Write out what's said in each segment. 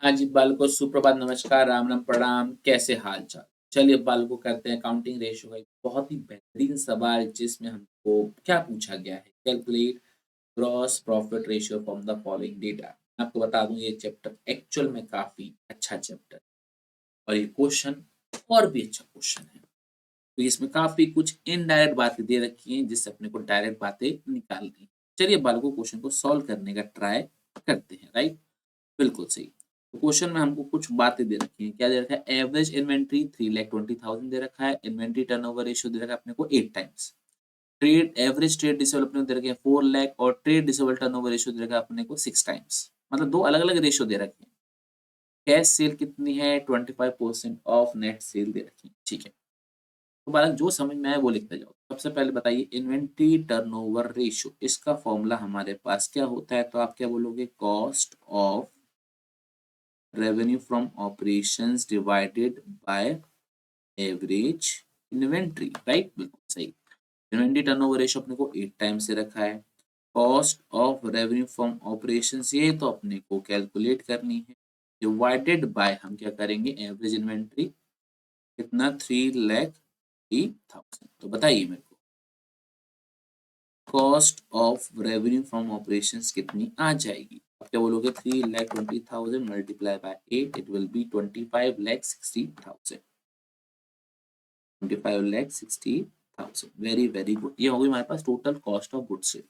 हाँ जी, बालकों सुप्रभात, नमस्कार, राम राम, प्रणाम, कैसे हाल चाल? चलिए बालकों करते हैं काउंटिंग रेशियो का एक बहुत ही बेहतरीन सवाल जिसमें हमको क्या पूछा गया है, calculate gross profit ratio from the following data. मैं आपको बता दूं ये चैप्टर एक्चुअल में काफी अच्छा चैप्टर और ये क्वेश्चन और भी अच्छा क्वेश्चन है। तो इसमें काफी कुछ इनडायरेक्ट बातें दे रखी हैं जिससे अपने को डायरेक्ट बातें निकालनी है। चलिए बालकों क्वेश्चन को सॉल्व करने का ट्राई करते हैं, राइट? बिल्कुल सही। तो क्वेश्चन में हमको कुछ बातें दे रखी हैं। क्या दे रखा है? एवरेज इन्वेंट्री 3,20,000 दे रखा है। इन्वेंट्री टर्नओवर रेशियो दे रखा है अपने को 8 times. Trade average trade receivable अपने को दे रखे हैं 4 लाख और ट्रेड रिसीवेबल टर्नओवर रेशियो दे रखा है अपने को 6 टाइम्स। मतलब दो अलग-अलग रेशियो दे रखे हैं। कैश सेल कितनी है? 25% ऑफ नेट सेल दे रखी है। ठीक है। तो बालक जो समझ में आए वो लिखते जाओ। सबसे पहले बताइए इन्वेंट्री टर्नओवर रेशियो, इसका फॉर्मूला हमारे पास क्या होता है? तो आप क्या बोलोगे? Cost of revenue from operations divided by average inventory, right? बिल्कुल सही। इन्वेंट्री टर्नओवर रेशियो अपने को 8 टाइम से रखा है। Cost of revenue from operations ये तो अपने को कैलकुलेट करनी है। डिवाइडेड बाय हम क्या करेंगे? एवरेज इन्वेंट्री कितना? 3,80,000। तो बताइए मेरे को cost of revenue from operations कितनी आ जाएगी? आप क्या बोलोगे? 3,20,000 multiply by 8 it will be 25,60,000। 25,60,000। Very very good. ये हो गई हमारे पास total cost of goods sale.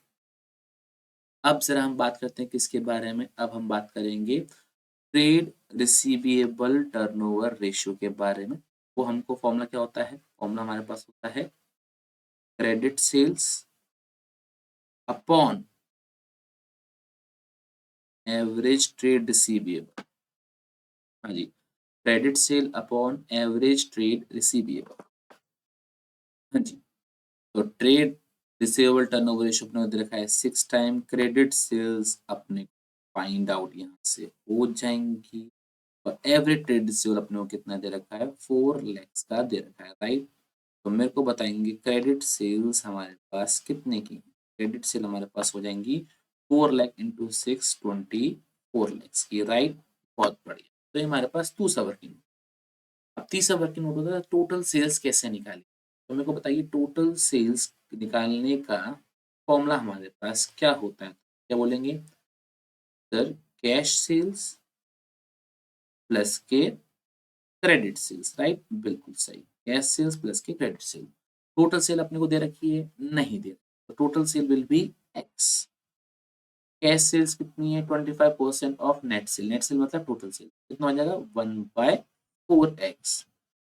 अब जरा हम बात करते हैं किसके बारे में? अब हम बात करेंगे ट्रेड रिसीवेबल टर्नओवर रेशियो के बारे में। वो हमको फॉर्मूला क्या होता है? फॉर्मूला हमारे पास होता है credit sales upon average trade receivable. हाँ जी, credit sale upon average trade receivable. हाँ जी, तो ट्रेड रिसीवेबल टर्नओवर रेशियो अपने को दे रखा है 6 टाइम। क्रेडिट सेल्स अपने फाइंड आउट यहाँ से हो जाएंगी और एवरेज ट्रेड रिसीवेबल अपने को कितना दे रखा है? 4 lakhs का दे रखा है, राइट? तो मेरे को बताएंगे क्रेडिट सेल्स हमारे पास कितने की? क्रेडिट सेल हमारे पास हो जाएंगी 4 लाख इंटू 6 24 lakhs की, राइट? बहुत बढ़िया। तो ये हमारे पास दूसरा वर्किंग। अब तीसरा वर्किंग नोट होता है टोटल सेल्स कैसे निकालें? तो मेरे को बताइए टोटल सेल्स निकालने का फॉर्मूला हमारे पास क्या होता है? क्या बोलेंगे सर? कैश सेल्स प्लस के क्रेडिट सेल्स, राइट? बिल्कुल सही। कैश सेल्स प्लस के क्रेडिट सेल। टोटल सेल अपने को दे रखी है? नहीं दे रखी। तो total sale will be X. Cash sales कितनी है? 25% of net sale. Net sale मतलब टोटल सेल कितना हो जाएगा? 1/4x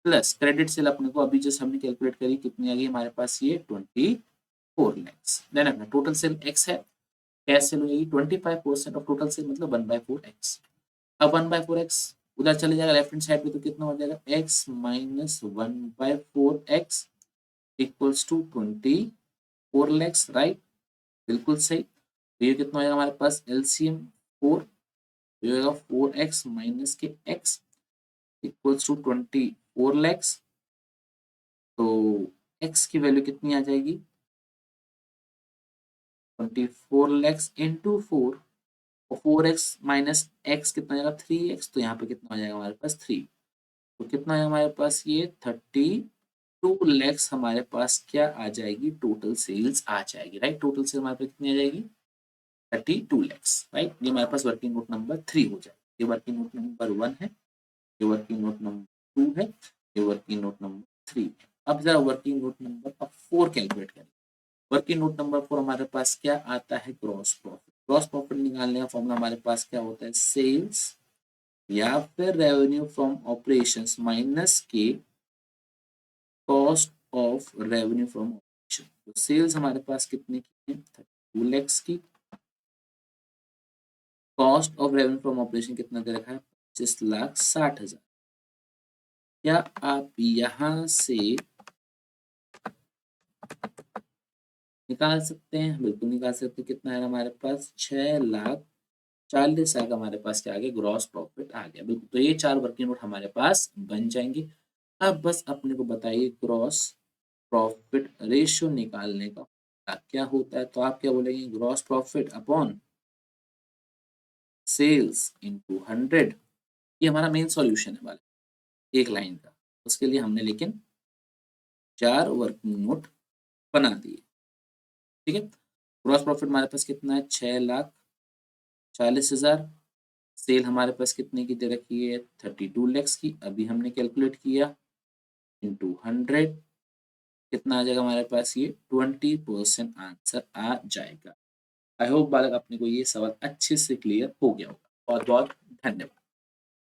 प्लस क्रेडिट सेल अपने को अभी जस्ट हमने कैलकुलेट करी कितनी आ गई हमारे पास? ये 24 lakhs। देन अपना टोटल सेल x है, कैश सेल हो जाएगी 25% ऑफ टोटल सेल मतलब 1/4x। अब 1/4x उधर चले जाएगा लेफ्ट हैंड साइड पे, तो कितना हो जाएगा? x minus 1/4x equals to 24 lakhs, right? बिल्कुल सही। तो ये कितना हो जाएगा हमारे पास? एलसीएम 4, ये होगा 4x माइनस के x इक्वल्स टू 24 lakhs। तो x की वैल्यू कितनी आ जाएगी? 24 lakhs इंटू 4 और 4x माइनस x कितना हो जाएगा? 3x। तो यहाँ पे कितना हो जाएगा हमारे पास? 3। तो कितना है हमारे पास? ये 32 lakhs हमारे पास क्या आ जाएगी? टोटल सेल्स आ जाएगी, राइट? टोटल सेल हमारे पास कितनी आ जाएगी? 32 lakhs, राइट? ये हमारे पास वर्किंग नोट नंबर 3 हो जाएगा। ये वर्किंग नोट नंबर 1 है, ये वर्किंग नोट नंबर 2 है, ये वर्किंग नोट नंबर 3 है। अब जरा वर्किंग नोट नंबर 4 कैलकुलेट करें। वर्किंग नोट नंबर 4 हमारे पास क्या आता है? Gross profit. ग्रॉस प्रॉफिट निकालने का फॉर्मूला हमारे पास क्या होता है? सेल्स या फिर रेवेन्यू फ्रॉम ऑपरेशंस माइनस के cost of revenue from operation. तो सेल्स हमारे पास कितने की है? 32 lakhs की। Cost of revenue from operation कितना दे रखा है? 25,60,000। क्या आप यहां से निकाल सकते हैं? बिल्कुल निकाल सकते हैं। कितना है हमारे पास? 6,40,000 का हमारे पास क्या आ गया? ग्रॉस प्रॉफिट आ गया। बिल्कुल। तो ये 4 वर्किंग नोट हमारे पास बन जाएंगे। अब बस अपने को बताइए ग्रॉस प्रॉफिट रेशियो निकालने का क्या होता है? तो आप क्या बोलेंगे? Gross profit upon sales into 100 ये हमारा मेन सॉल्यूशन है वाला एक लाइन का। उसके लिए हमने लेकिन 4 वर्किंग नोट बना दिए, ठीक है। ग्रॉस प्रॉफिट हमारे पास कितना है 6,40,000। सेल हमारे पास कितने की दे रखी है 32 लैक्स की, अभी हमने कैलकुलेट किया इंटू 100, कितना आ जाएगा हमारे पास ये 20% आंसर आ जाएगा। आई होप बालक अपने को ये सवाल अच्छे से क्लियर हो गया होगा। बहुत बहुत धन्यवाद।